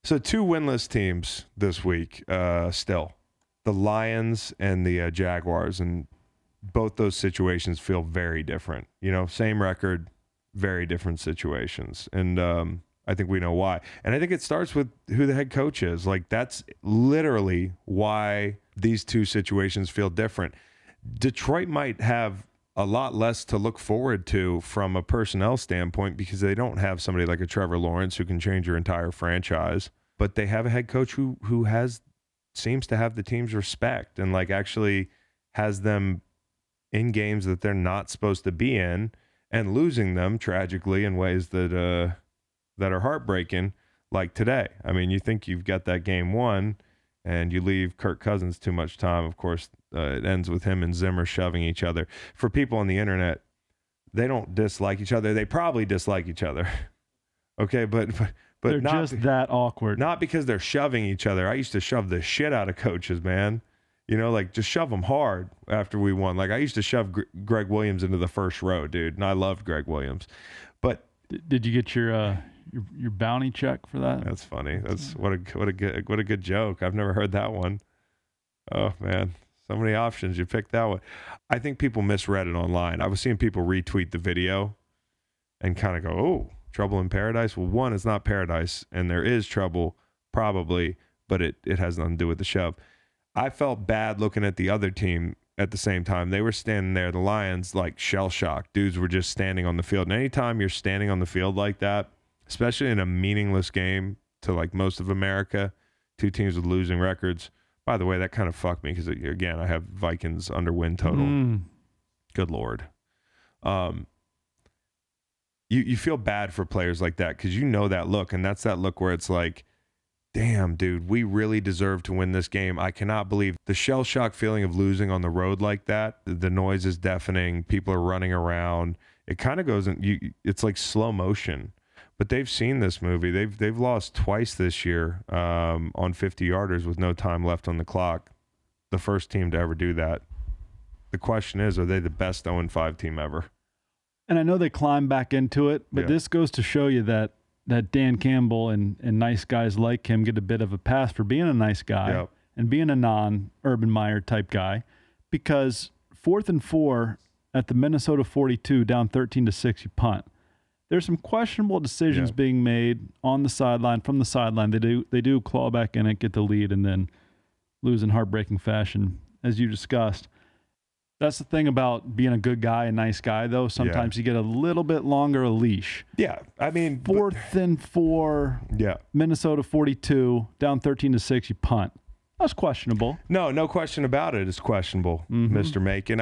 So 2 winless teams this week still. The Lions and the Jaguars, and both those situations feel very different. Same record, very different situations. And I think we know why. And I think it starts with who the head coach is. Like, that's literally why these 2 situations feel different. Detroit might have a lot less to look forward to from a personnel standpoint because they don't have somebody like a Trevor Lawrence who can change your entire franchise. But they have a head coach who seems to have the team's respect and actually has them in games that they're not supposed to be in and losing them tragically in ways that are heartbreaking, like today. I mean, you think you've got that game won and you leave Kirk Cousins too much time. Of course, it ends with him and Zimmer shoving each other. For people on the internet, they don't dislike each other. They probably dislike each other. Okay, but they're not just that awkward. Not because they're shoving each other. I used to shove the shit out of coaches, man. Just shove them hard after we won. I used to shove Greg Williams into the first row, dude, and I loved Greg Williams. But did you get your bounty check for that? That's funny. That's what a good joke. I've never heard that one. Oh man, so many options. You picked that one. I think people misread it online. I was seeing people retweet the video and kind of go, "Oh, trouble in paradise." Well, one, it's not paradise, and there is trouble probably, but it has nothing to do with the shove. I felt bad looking at the other team at the same time. They were standing there, the Lions, shell-shocked. Dudes were just standing on the field. And anytime you're standing on the field like that, especially in a meaningless game to most of America, 2 teams with losing records. By the way, that kind of fucked me because, again, I have Vikings under win total. Good Lord. You feel bad for players like that because that look, and that's that look where it's like, damn, dude, we really deserve to win this game. I cannot believe the shell shock feeling of losing on the road like that. The noise is deafening. People are running around. It kind of goes in. It's like slow motion. But they've seen this movie. They've lost twice this year on 50-yarders with no time left on the clock. The first team to ever do that. The question is, are they the best 0-5 team ever? And I know they climb back into it, but This goes to show you that Dan Campbell and nice guys like him get a bit of a pass for being a nice guy and being a non-Urban Meyer type guy, because 4th and 4 at the Minnesota 42, down 13-6, you punt. There's some questionable decisions being made on the sideline, from the sideline. They do claw back in it, get the lead, and then lose in heartbreaking fashion, as you discussed. That's the thing about being a good guy, a nice guy, though. Sometimes you get a little bit longer a leash. Yeah, I mean, 4th and 4. Minnesota 42, down 13-6, you punt. That's questionable. No question about it. It's questionable, Mr. Macon.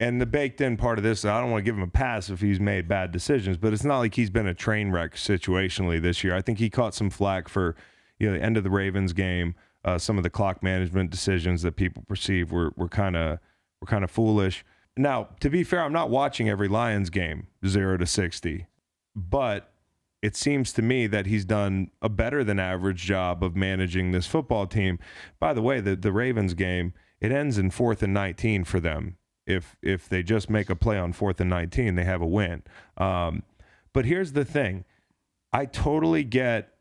And the baked-in part of this, I don't want to give him a pass if he's made bad decisions, but it's not like he's been a train wreck situationally this year. I think he caught some flack for, the end of the Ravens game. Some of the clock management decisions that people perceive were kind of foolish. Now, to be fair, I'm not watching every Lions game 0-60, but it seems to me that he's done a better than average job of managing this football team. By the way, the Ravens game, it ends in 4th and 19 for them. If they just make a play on 4th and 19, they have a win. But here's the thing. I totally get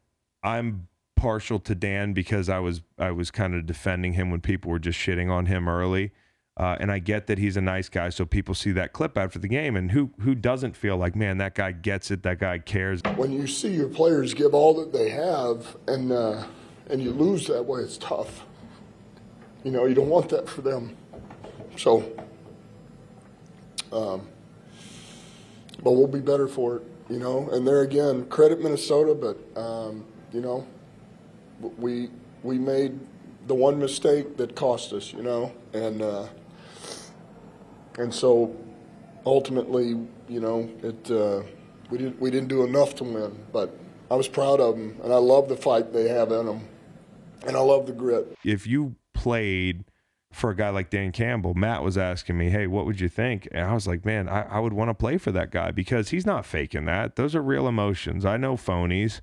I'm partial to Dan because I was kind of defending him when people were just shitting on him early. And I get that he's a nice guy, so people see that clip after the game. And who doesn't feel like, man, that guy gets it, that guy cares. When you see your players give all that they have and you lose that way, it's tough. You don't want that for them. So... but we'll be better for it, And there again, credit Minnesota, but we made the one mistake that cost us, and so ultimately, we didn't do enough to win. But I was proud of them, and I love the fight they have in them, and I love the grit. If you played for a guy like Dan Campbell, Matt was asking me, hey, what would you think? And I was like, man, I would want to play for that guy because he's not faking that. Those are real emotions. I know phonies.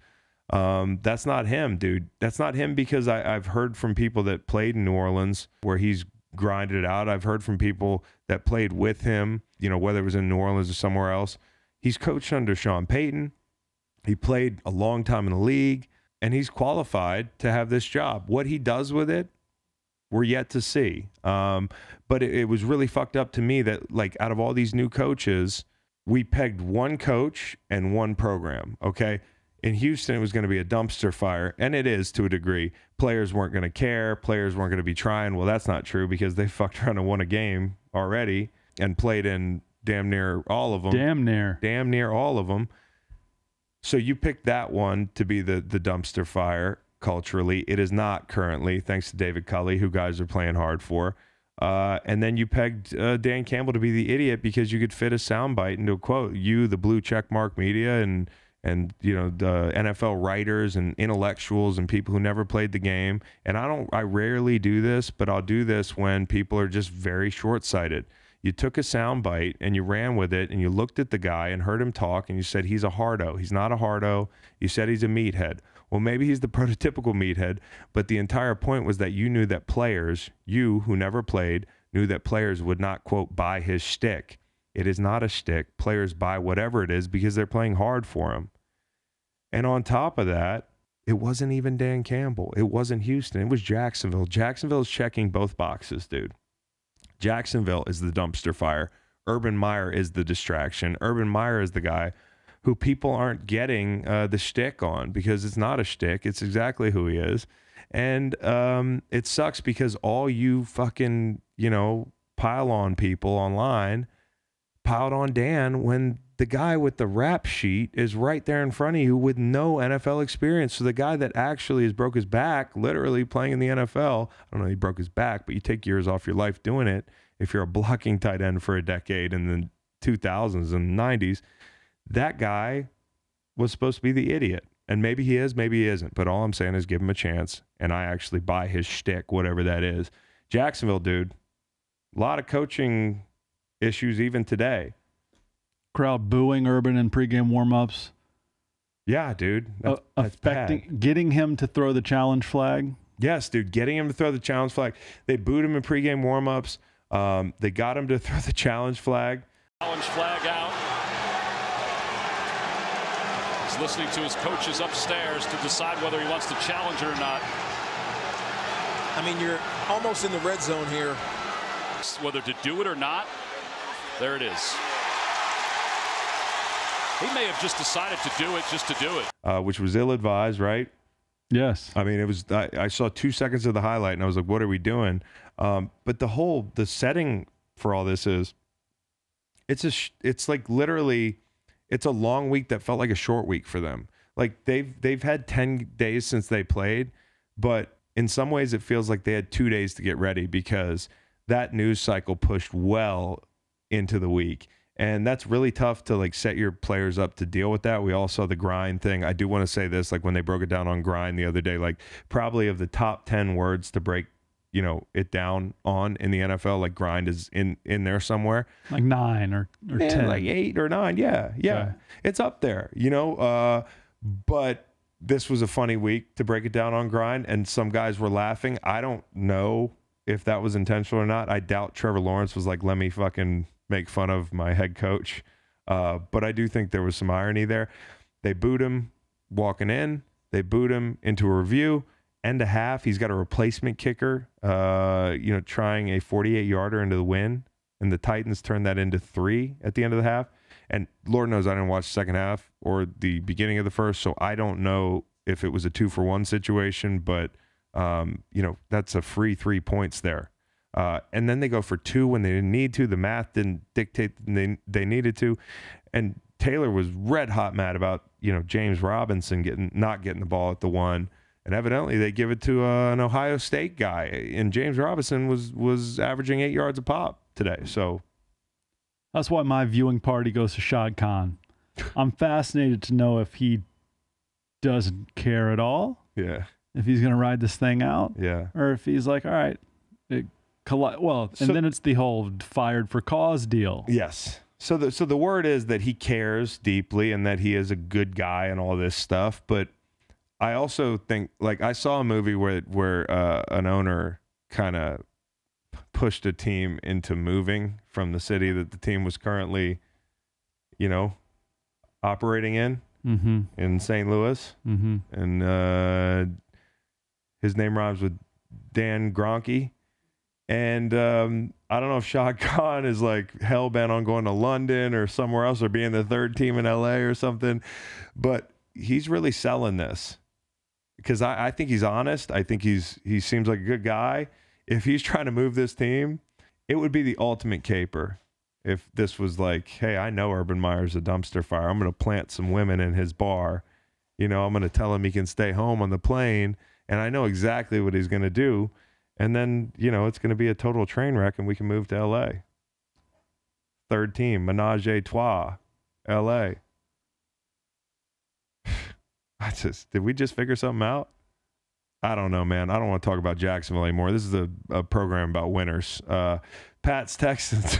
That's not him, dude. That's not him because I've heard from people that played in New Orleans where he's grinded it out. I've heard from people that played with him, whether it was in New Orleans or somewhere else. He's coached under Sean Payton. He played a long time in the league. and he's qualified to have this job. What he does with it, we're yet to see. But it was really fucked up to me that, like, out of all these new coaches, we pegged one coach and one program, okay? In Houston, it was going to be a dumpster fire, and it is to a degree. Players weren't going to care. Players weren't going to be trying. Well, that's not true because they fucked around and won a game already and played in damn near all of them. Damn near all of them. So you picked that one to be the dumpster fire culturally. It is not currently, thanks to David Culley, who guys are playing hard for. And then you pegged Dan Campbell to be the idiot because you could fit a soundbite into a quote. You, the blue checkmark media, and you know, the NFL writers and intellectuals and people who never played the game. And I rarely do this, but I'll do this when people are just very short-sighted. You took a soundbite and you ran with it and you looked at the guy and heard him talk and you said he's a hardo. He's not a hardo. You said he's a meathead. Well, maybe he's the prototypical meathead, but the entire point was that you knew that players, you who never played, knew that players would not, quote, buy his shtick. It is not a shtick. Players buy whatever it is because they're playing hard for him. And on top of that, it wasn't even Dan Campbell. It wasn't Houston. It was Jacksonville. Jacksonville is checking both boxes, dude. Jacksonville is the dumpster fire. Urban Meyer is the distraction. Urban Meyer is the guy who people aren't getting the shtick on because it's not a shtick. It's exactly who he is. And it sucks because all you fucking, you know, pile on people online piled on Dan when the guy with the rap sheet is right there in front of you with no NFL experience. So the guy that actually has broke his back, literally playing in the NFL, I don't know if he broke his back, but you take years off your life doing it. If you're a blocking tight end for a decade in the 2000s and 90s, that guy was supposed to be the idiot. And maybe he is, maybe he isn't. But all I'm saying is give him a chance, and I actually buy his shtick, whatever that is. Jacksonville, dude, a lot of coaching issues even today. Crowd booing Urban in pregame warmups. Yeah, dude. That's bad. Getting him to throw the challenge flag. Yes, dude. Getting him to throw the challenge flag. They booed him in pregame warmups. They got him to throw the challenge flag. Challenge flag out. He's listening to his coaches upstairs to decide whether he wants to challenge it or not. I mean, you're almost in the red zone here. Whether to do it or not, there it is. He may have just decided to do it just to do it. Which was ill-advised, right? Yes. I mean, it was. I saw 2 seconds of the highlight, and I was like, what are we doing? But the setting for all this is, it's like literally, it's a long week that felt like a short week for them. Like they've had 10 days since they played, but in some ways it feels like they had 2 days to get ready because that news cycle pushed well into the week. And that's really tough to like set your players up to deal with that. We all saw the grind thing. I do want to say this, like when they broke it down on grind the other day, like probably of the top 10 words to break, you know, it down on in the NFL, like grind is in there somewhere. Like 9 or 10. Like 8 or 9. Yeah. Okay. It's up there, you know. But this was a funny week to break it down on grind, and some guys were laughing. I don't know if that was intentional or not. I doubt Trevor Lawrence was like, let me fucking make fun of my head coach. But I do think there was some irony there. They booed him walking in. They booed him into a review. End of half, he's got a replacement kicker, trying a 48-yarder into the win. And the Titans turned that into 3 at the end of the half. And Lord knows I didn't watch the second half or the beginning of the first, so I don't know if it was a 2-for-1 situation, but, that's a free 3 points there. And then they go for 2 when they didn't need to. The math didn't dictate they needed to. And Taylor was red hot mad about, James Robinson not getting the ball at the 1. And evidently they give it to an Ohio State guy. And James Robinson was averaging 8 yards a pop today. So that's why my viewing party goes to Shad Khan. I'm fascinated to know if he doesn't care at all. Yeah. If he's going to ride this thing out. Yeah. Or if he's like, all right, then it's the whole fired for cause deal. Yes. So the word is that he cares deeply and that he is a good guy and all this stuff. But I also think, like, I saw a movie where an owner kind of pushed a team into moving from the city that the team was currently, operating in. in St. Louis. And his name rhymes with Dan Gronke. And I don't know if Shad Khan is like hell-bent on going to London or somewhere else or being the third team in LA or something, but he's really selling this because I think he's honest. I think he seems like a good guy. If he's trying to move this team, it would be the ultimate caper. If this was like, hey, I know Urban Meyer's a dumpster fire. I'm going to plant some women in his bar. I'm going to tell him he can stay home on the plane, and I know exactly what he's going to do. And then, it's going to be a total train wreck, and we can move to L.A. Third team, menage a trois, L.A. Did we just figure something out? I don't know, man. I don't want to talk about Jacksonville anymore. This is a program about winners. Pats, Texans.